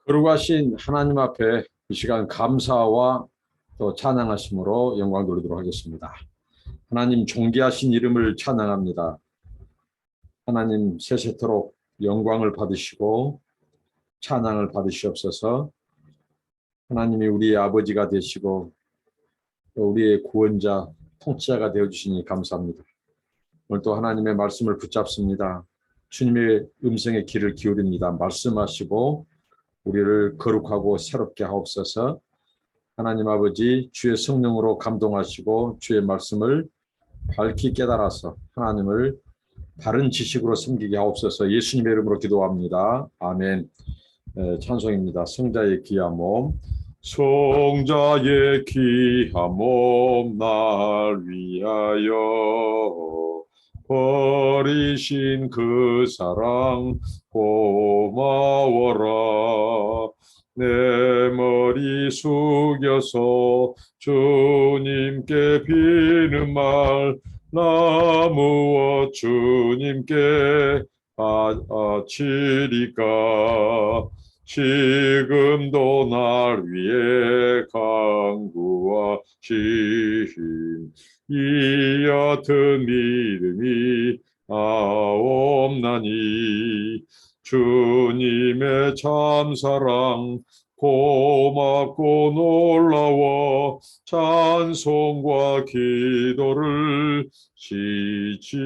거룩하신 하나님 앞에 이 시간 감사와 또 찬양하심으로 영광 돌리도록 하겠습니다. 하나님 존귀하신 이름을 찬양합니다. 하나님 세세토록 영광을 받으시고 찬양을 받으시옵소서. 하나님이 우리의 아버지가 되시고 또 우리의 구원자, 통치자가 되어주시니 감사합니다. 오늘 또 하나님의 말씀을 붙잡습니다. 주님의 음성에 귀를 기울입니다. 말씀하시고 우리를 거룩하고 새롭게 하옵소서. 하나님 아버지, 주의 성령으로 감동하시고 주의 말씀을 밝히 깨달아서 하나님을 바른 지식으로 섬기게 하옵소서. 예수님의 이름으로 기도합니다. 아멘. 찬송입니다. 성자의 귀한 몸. 성자의 귀한 몸 날 위하여 버리신 그 사랑 고마워라. 내 머리 숙여서 주님께 비는 말 나무어 주님께 바치리까. 지금도 날 위해 간구하신 이 옅은 믿음이 없나니. 주님의 참사랑 고맙고 놀라워 찬송과 기도를 쉬지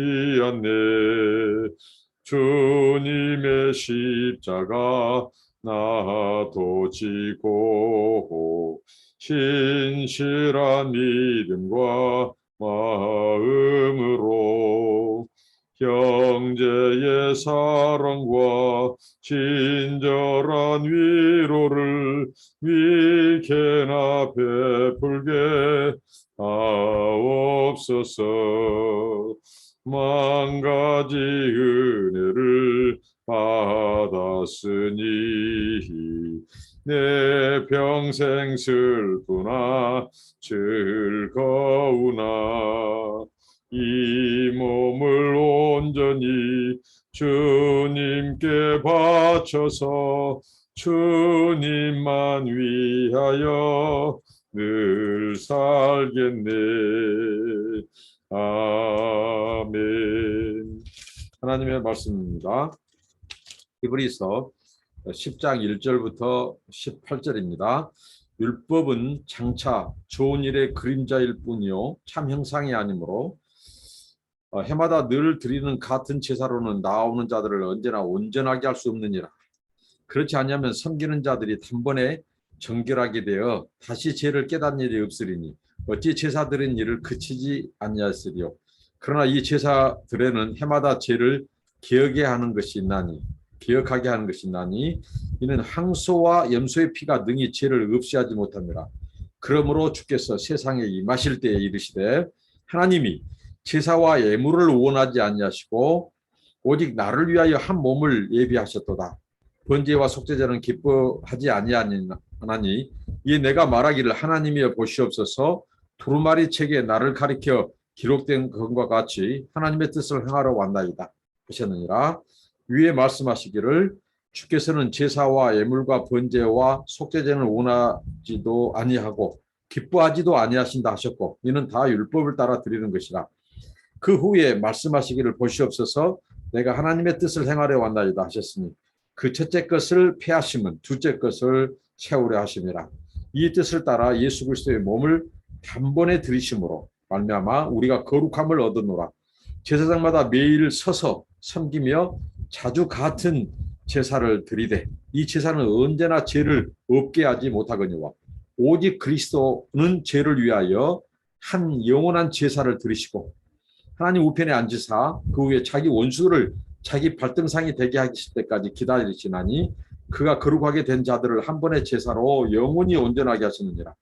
않네. 주님의 십자가 나도 지고 신실한 믿음과 마음으로 형제의 사랑과 친절한 위로를 위케나 베풀게 하옵소서. 만 가지 은혜를 받았으니 내 평생 슬프나 즐거우나 이 몸을 온전히 주님께 바쳐서 주님만 위하여 늘 살겠네. 아멘. 하나님의 말씀입니다. 히브리서 10장 1절부터 18절입니다. 율법은 장차 좋은 일의 그림자일 뿐이요 참 형상이 아니므로 해마다 늘 드리는 같은 제사로는 나오는 자들을 언제나 온전하게 할 수 없느니라. 그렇지 않으면 섬기는 자들이 단번에 정결하게 되어 다시 죄를 깨닫는 일이 없으리니 어찌 제사 드린 일을 그치지 아니하였으리요. 그러나 이 제사들에는 해마다 죄를 기억하게 하는 것이 있나니 이는 항소와 염소의 피가 능히 죄를 없이하지 못합니다. 그러므로 주께서 세상에 임하실 때에 이르시되 하나님이 제사와 예물을 원하지 아니하시고 오직 나를 위하여 한 몸을 예비하셨도다. 번제와 속죄제는 기뻐하지 아니하니 이에 내가 말하기를 하나님이여 보시옵소서. 두루마리 책에 나를 가리켜 기록된 것과 같이 하나님의 뜻을 행하러 왔나이다 하셨느니라. 위에 말씀하시기를 주께서는 제사와 예물과 번제와 속죄제는 원하지도 아니하고 기뻐하지도 아니하신다 하셨고 이는 다 율법을 따라 드리는 것이라. 그 후에 말씀하시기를 보시옵소서. 내가 하나님의 뜻을 행하려 왔나이다 하셨으니 그 첫째 것을 폐하심은 둘째 것을 채우려 하심이라. 이 뜻을 따라 예수 그리스도의 몸을 단번에 들이심으로 말미암아 우리가 거룩함을 얻으노라. 제사장마다 매일 서서 섬기며 자주 같은 제사를 드리되 이 제사는 언제나 죄를 없게 하지 못하거니와 오직 그리스도는 죄를 위하여 한 영원한 제사를 드리시고 하나님 우편에 앉으사 그 후에 자기 원수를 자기 발등상이 되게 하실 때까지 기다리시나니 그가 거룩하게 된 자들을 한 번의 제사로 영원히 온전하게 하시느니라.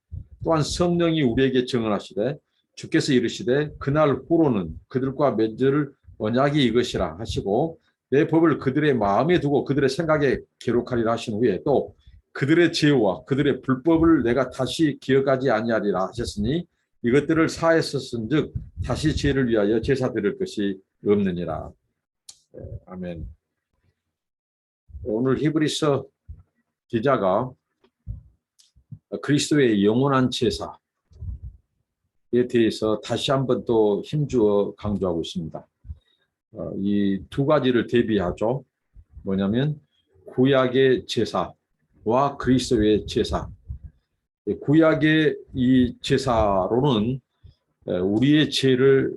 또한 성령이 우리에게 증언하시되 주께서 이르시되 그날 후로는 그들과 맺을 언약이 이것이라 하시고 내 법을 그들의 마음에 두고 그들의 생각에 기록하리라 하신 후에 또 그들의 죄와 그들의 불법을 내가 다시 기억하지 아니하리라 하셨으니 이것들을 사했었은즉 다시 죄를 위하여 제사 드릴 것이 없느니라. 아멘. 오늘 히브리서 기자가 그리스도의 영원한 제사에 대해서 다시 한번 또 힘주어 강조하고 있습니다. 이 두 가지를 대비하죠. 뭐냐면 구약의 제사와 그리스도의 제사. 구약의 이 제사로는 우리의 죄를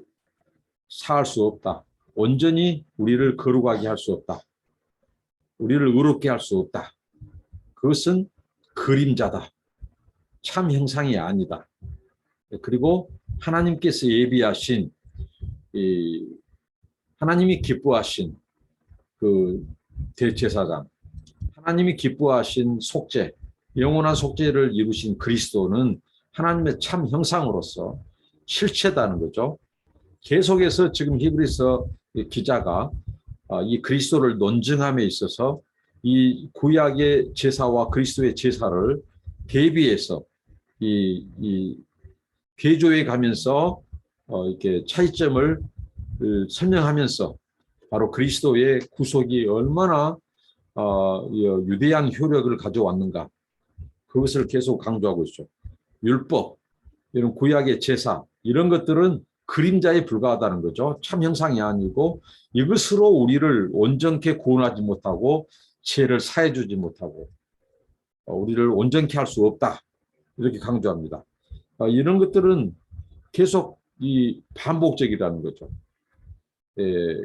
사할 수 없다. 온전히 우리를 거룩하게 할 수 없다. 우리를 의롭게 할 수 없다. 그것은 그림자다. 참 형상이 아니다. 그리고 하나님께서 예비하신 하나님이 기뻐하신 그 대제사장, 하나님이 기뻐하신 속죄, 영원한 속죄를 이루신 그리스도는 하나님의 참 형상으로서 실체다는 거죠. 계속해서 지금 히브리서 기자가 이 그리스도를 논증함에 있어서 이 구약의 제사와 그리스도의 제사를 대비해서 이 개조해 가면서 이렇게 차이점을 설명하면서 바로 그리스도의 구속이 얼마나 유대한 효력을 가져왔는가 그것을 계속 강조하고 있죠. 율법, 이런 구약의 제사 이런 것들은 그림자에 불과하다는 거죠. 참 형상이 아니고 이것으로 우리를 온전케 구원하지 못하고 죄를 사해 주지 못하고 우리를 온전케 할 수 없다. 이렇게 강조합니다. 이런 것들은 계속 이 반복적이라는 거죠.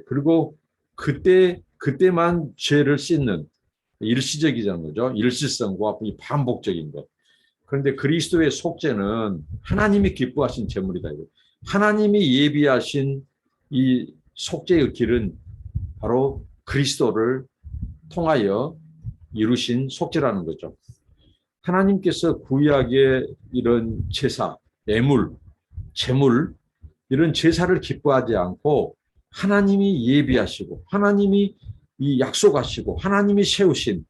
그리고 그때만 죄를 씻는 일시적이라는 거죠. 일시성과 이 반복적인 것. 그런데 그리스도의 속죄는 하나님이 기뻐하신 제물이다. 하나님이 예비하신 이 속죄의 길은 바로 그리스도를 통하여 이루신 속죄라는 거죠. 하나님께서 구약의 이런 제사, 예물, 제물 이런 제사를 기뻐하지 않고 하나님이 예비하시고 하나님이 이 약속하시고 하나님이 세우신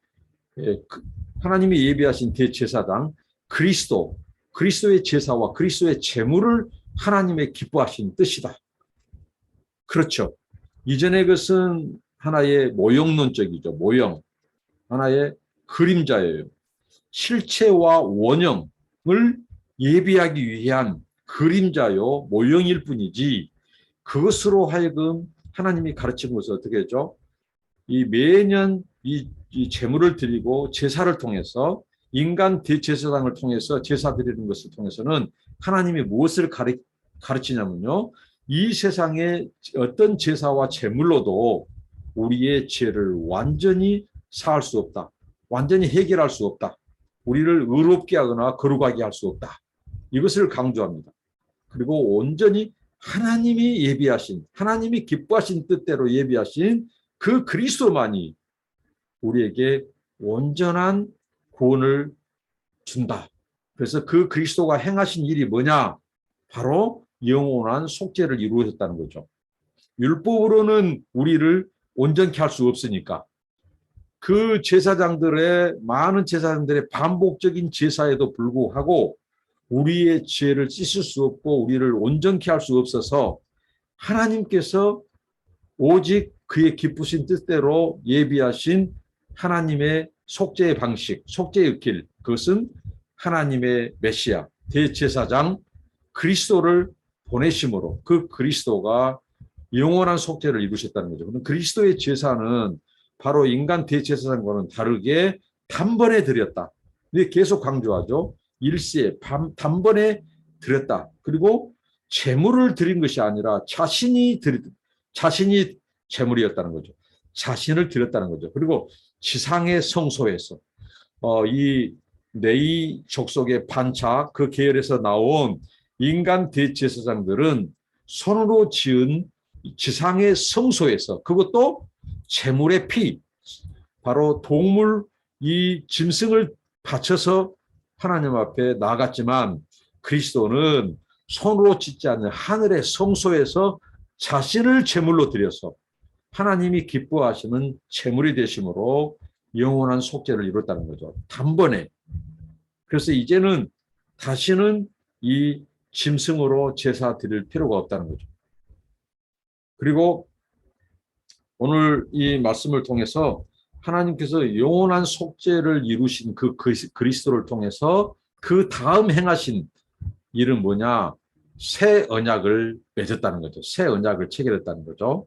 하나님이 예비하신 대제사장 그리스도의 제사와 그리스도의 제물을 하나님의 기뻐하신 뜻이다. 그렇죠. 이전의 것은 하나의 모형론적이죠. 모형. 하나의 그림자예요. 실체와 원형을 예비하기 위한 그림자요, 모형일 뿐이지 그것으로 하여금 하나님이 가르친 것을 어떻게 했죠? 이 매년 이 제물을 드리고 제사를 통해서 인간 대제사장을 통해서 제사 드리는 것을 통해서는 하나님이 무엇을 가르치냐면요. 이 세상의 어떤 제사와 제물로도 우리의 죄를 완전히 사할 수 없다. 완전히 해결할 수 없다. 우리를 의롭게 하거나 거룩하게 할 수 없다. 이것을 강조합니다. 그리고 온전히 하나님이 예비하신, 하나님이 기뻐하신 뜻대로 예비하신 그 그리스도만이 우리에게 온전한 구원을 준다. 그래서 그 그리스도가 행하신 일이 뭐냐? 바로 영원한 속죄를 이루셨다는 거죠. 율법으로는 우리를 온전케 할 수 없으니까 그 제사장들의 많은 제사장들의 반복적인 제사에도 불구하고 우리의 죄를 씻을 수 없고 우리를 온전케 할 수 없어서 하나님께서 오직 그의 기쁘신 뜻대로 예비하신 하나님의 속죄의 방식, 속죄의 길, 그것은 하나님의 메시아, 대제사장 그리스도를 보내심으로 그 그리스도가 영원한 속죄를 이루셨다는 거죠. 그럼 그리스도의 제사는 바로 인간 대제사장과는 다르게 단번에 드렸다. 근데 계속 강조하죠. 일시에 단번에 드렸다. 그리고 제물을 드린 것이 아니라 자신이 제물이었다는 거죠. 자신을 드렸다는 거죠. 그리고 지상의 성소에서 이 네이 족속의 반차 그 계열에서 나온 인간 대제사장들은 손으로 지은 지상의 성소에서 그것도 제물의 피 바로 동물 이 짐승을 바쳐서 하나님 앞에 나아갔지만 그리스도는 손으로 짓지 않는 하늘의 성소에서 자신을 제물로 드려서 하나님이 기뻐하시는 제물이 되심으로 영원한 속죄를 이뤘다는 거죠. 단번에. 그래서 이제는 다시는 이 짐승으로 제사 드릴 필요가 없다는 거죠. 그리고 오늘 이 말씀을 통해서 하나님께서 영원한 속죄를 이루신 그 그리스도를 통해서 그 다음 행하신 일은 뭐냐? 새 언약을 맺었다는 거죠. 새 언약을 체결했다는 거죠.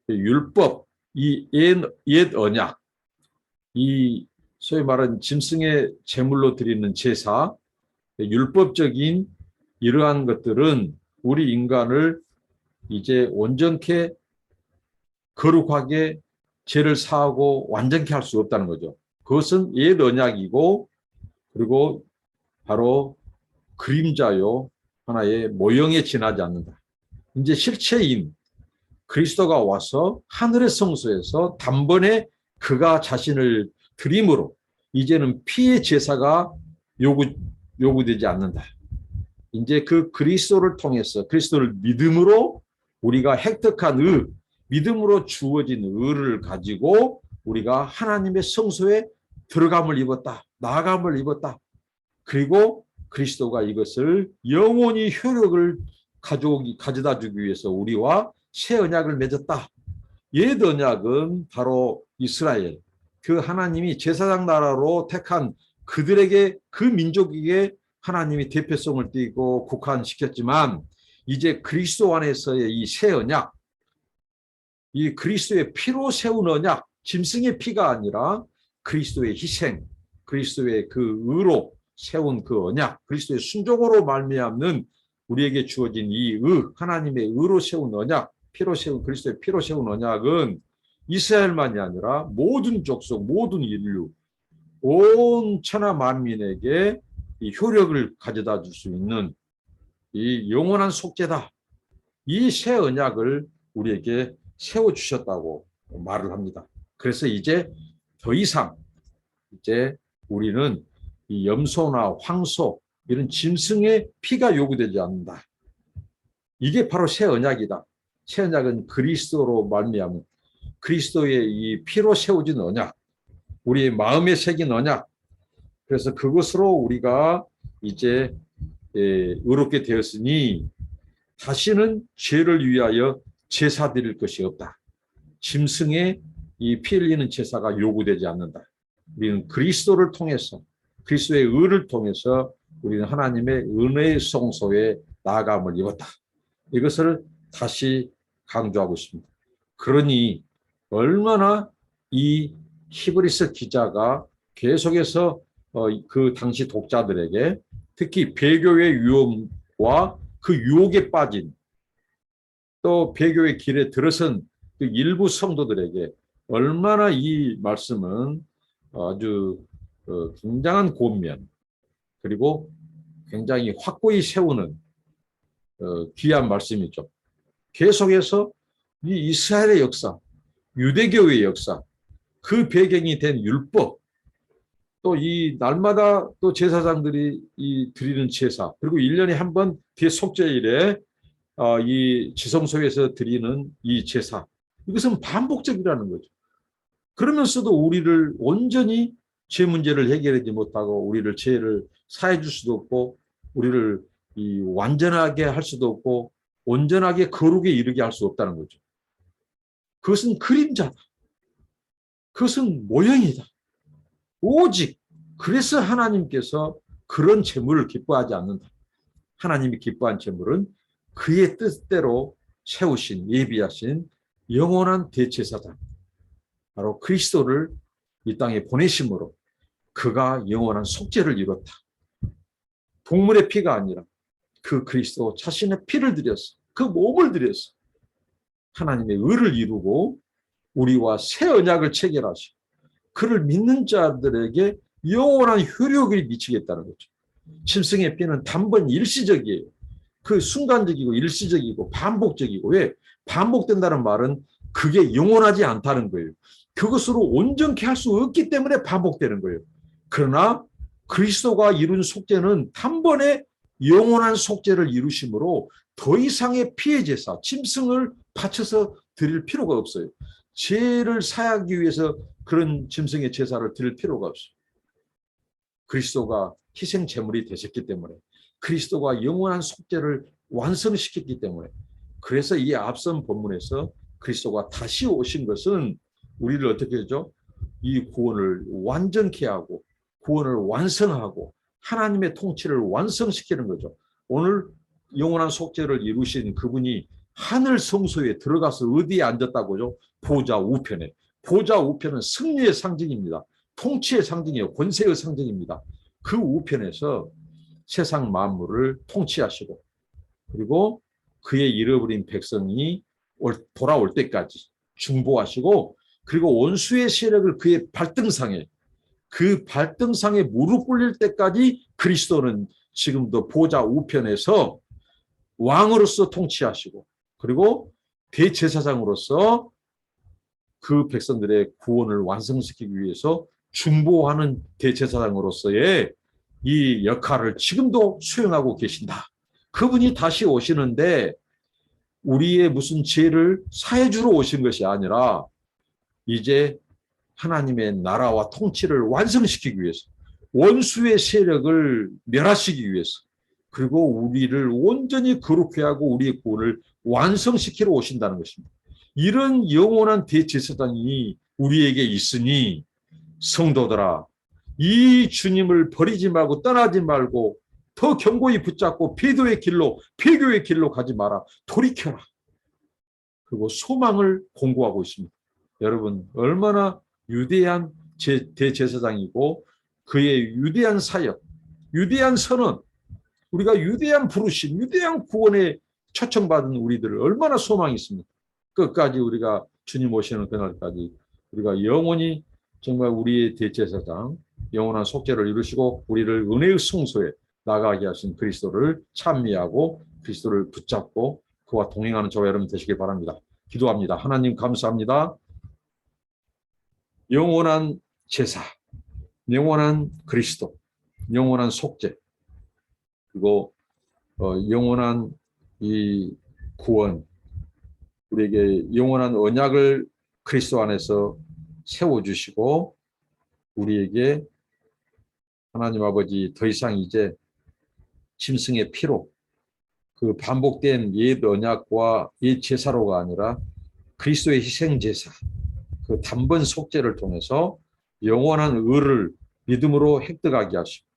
율법, 이 옛 언약, 이 소위 말하는 짐승의 제물로 드리는 제사, 율법적인 이러한 것들은 우리 인간을 이제 온전케 거룩하게 죄를 사하고 완전케 할 수 없다는 거죠. 그것은 옛 언약이고 그리고 바로 그림자요 하나의 모형에 지나지 않는다. 이제 실체인 그리스도가 와서 하늘의 성소에서 단번에 그가 자신을 드림으로 이제는 피의 제사가 요구되지 않는다. 이제 그 그리스도를 통해서 그리스도를 믿음으로 우리가 획득한 믿음으로 주어진 의를 가지고 우리가 하나님의 성소에 들어감을 입었다. 나아감을 입었다. 그리고 그리스도가 이것을 영원히 효력을 가져다 주기 위해서 우리와 새 언약을 맺었다. 옛 언약은 바로 이스라엘, 그 하나님이 제사장 나라로 택한 그들에게 그 민족에게 하나님이 대표성을 띠고 국한시켰지만 이제 그리스도 안에서의 이 새 언약, 이 그리스도의 피로 세운 언약, 짐승의 피가 아니라 그리스도의 희생, 그리스도의 그 의로 세운 그 언약, 그리스도의 순종으로 말미암는 우리에게 주어진 이 하나님의 의로 세운 언약, 피로 세운 그리스도의 피로 세운 언약은 이스라엘만이 아니라 모든 족속, 모든 인류, 온 천하 만민에게 이 효력을 가져다 줄 수 있는 이 영원한 속죄다. 이 새 언약을 우리에게 세워주셨다고 말을 합니다. 그래서 이제 더 이상 이제 우리는 이 염소나 황소 이런 짐승의 피가 요구되지 않는다. 이게 바로 새 언약이다. 새 언약은 그리스도로 말미암은 그리스도의 이 피로 세워진 언약, 우리의 마음에 새긴 언약. 그래서 그것으로 우리가 이제 의롭게 되었으니 다시는 죄를 위하여 제사 드릴 것이 없다. 짐승의 이 피 흘리는 제사가 요구되지 않는다. 우리는 그리스도를 통해서 그리스도의 의를 통해서 우리는 하나님의 은혜의 성소에 나아감을 입었다. 이것을 다시 강조하고 있습니다. 그러니 얼마나 이 히브리서 기자가 계속해서 그 당시 독자들에게 특히 배교의 위험과 그 유혹에 빠진 또 배교의 길에 들어선 그 일부 성도들에게 얼마나 이 말씀은 아주 굉장한 권면 그리고 굉장히 확고히 세우는 귀한 말씀이죠. 계속해서 이 이스라엘의 역사, 유대교의 역사, 그 배경이 된 율법, 또 이 날마다 또 제사장들이 이 드리는 제사, 그리고 1년에 한 번 대속죄일에 이 지성소에서 드리는 이 제사, 이것은 반복적이라는 거죠. 그러면서도 우리를 온전히 죄 문제를 해결하지 못하고 우리를 죄를 사해 줄 수도 없고 우리를 이 완전하게 할 수도 없고 온전하게 거룩에 이르게 할 수 없다는 거죠. 그것은 그림자다. 그것은 모형이다. 오직 그래서 하나님께서 그런 제물을 기뻐하지 않는다. 하나님이 기뻐한 제물은 그의 뜻대로 세우신 예비하신 영원한 대제사장 바로 그리스도를 이 땅에 보내심으로 그가 영원한 속죄를 이뤘다. 동물의 피가 아니라 그 그리스도 자신의 피를 들여서 그 몸을 들여서 하나님의 의를 이루고 우리와 새 언약을 체결하시고 그를 믿는 자들에게 영원한 효력을 미치겠다는 거죠. 짐승의 피는 단번 일시적이에요. 그 순간적이고 일시적이고 반복적이고 왜? 반복된다는 말은 그게 영원하지 않다는 거예요. 그것으로 온전케 할 수 없기 때문에 반복되는 거예요. 그러나 그리스도가 이룬 속죄는 단번에 영원한 속죄를 이루심으로 더 이상의 피해 제사, 짐승을 바쳐서 드릴 필요가 없어요. 죄를 사하기 위해서 그런 짐승의 제사를 드릴 필요가 없어요. 그리스도가 희생 제물이 되셨기 때문에 그리스도가 영원한 속죄를 완성시켰기 때문에 그래서 이 앞선 본문에서 그리스도가 다시 오신 것은 우리를 어떻게 하죠? 이 구원을 완전케 하고 구원을 완성하고 하나님의 통치를 완성시키는 거죠. 오늘 영원한 속죄를 이루신 그분이 하늘 성소에 들어가서 어디에 앉았다고요? 보좌 우편에. 보좌 우편은 승리의 상징입니다. 통치의 상징이에요. 권세의 상징입니다. 그 우편에서 세상 만물을 통치하시고 그리고 그의 잃어버린 백성이 돌아올 때까지 중보하시고 그리고 원수의 세력을 그의 발등상에 그 발등상에 무릎 꿇릴 때까지 그리스도는 지금도 보좌 우편에서 왕으로서 통치하시고 그리고 대제사장으로서 그 백성들의 구원을 완성시키기 위해서 중보하는 대제사장으로서의 이 역할을 지금도 수행하고 계신다. 그분이 다시 오시는데 우리의 무슨 죄를 사해주러 오신 것이 아니라 이제 하나님의 나라와 통치를 완성시키기 위해서 원수의 세력을 멸하시기 위해서 그리고 우리를 온전히 거룩해 하고 우리의 구원을 완성시키러 오신다는 것입니다. 이런 영원한 대제사장이 우리에게 있으니 성도들아 이 주님을 버리지 말고 떠나지 말고 더 견고히 붙잡고 배교의 길로 가지 마라. 돌이켜라. 그리고 소망을 공고하고 있습니다. 여러분 얼마나 위대한 대제사장이고 그의 위대한 사역, 위대한 선언, 우리가 위대한 부르심, 위대한 구원에 초청받은 우리들 얼마나 소망이 있습니까? 끝까지 우리가 주님 오시는 그날까지 우리가 영원히 정말 우리의 대제사장, 영원한 속죄를 이루시고 우리를 은혜의 성소에 나가게 하신 그리스도를 찬미하고 그리스도를 붙잡고 그와 동행하는 저와 여러분 되시길 바랍니다. 기도합니다. 하나님 감사합니다. 영원한 제사, 영원한 그리스도, 영원한 속죄, 그리고 영원한 이 구원, 우리에게 영원한 언약을 그리스도 안에서 세워주시고 우리에게 하나님 아버지 더 이상 이제 짐승의 피로 그 반복된 옛 언약과 옛 제사로가 아니라 그리스도의 희생 제사 그 단번 속죄를 통해서 영원한 의를 믿음으로 획득하게 하시고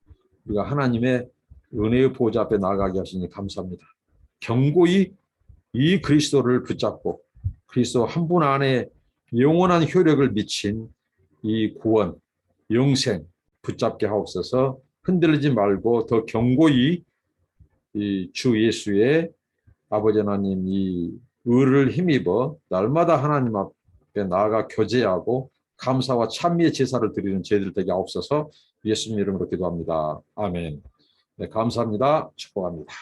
우리가 하나님의 은혜의 보좌 앞에 나아가게 하시니 감사합니다. 견고히 이 그리스도를 붙잡고 그리스도 한 분 안에 영원한 효력을 미친 이 구원, 영생 붙잡게 하옵소서. 흔들리지 말고 더 견고히 이 주 예수의 아버지 하나님 이 의를 힘입어 날마다 하나님 앞에 나아가 교제하고 감사와 찬미의 제사를 드리는 저희들 되게 하옵소서. 예수님 이름으로 기도합니다. 아멘. 네, 감사합니다. 축복합니다.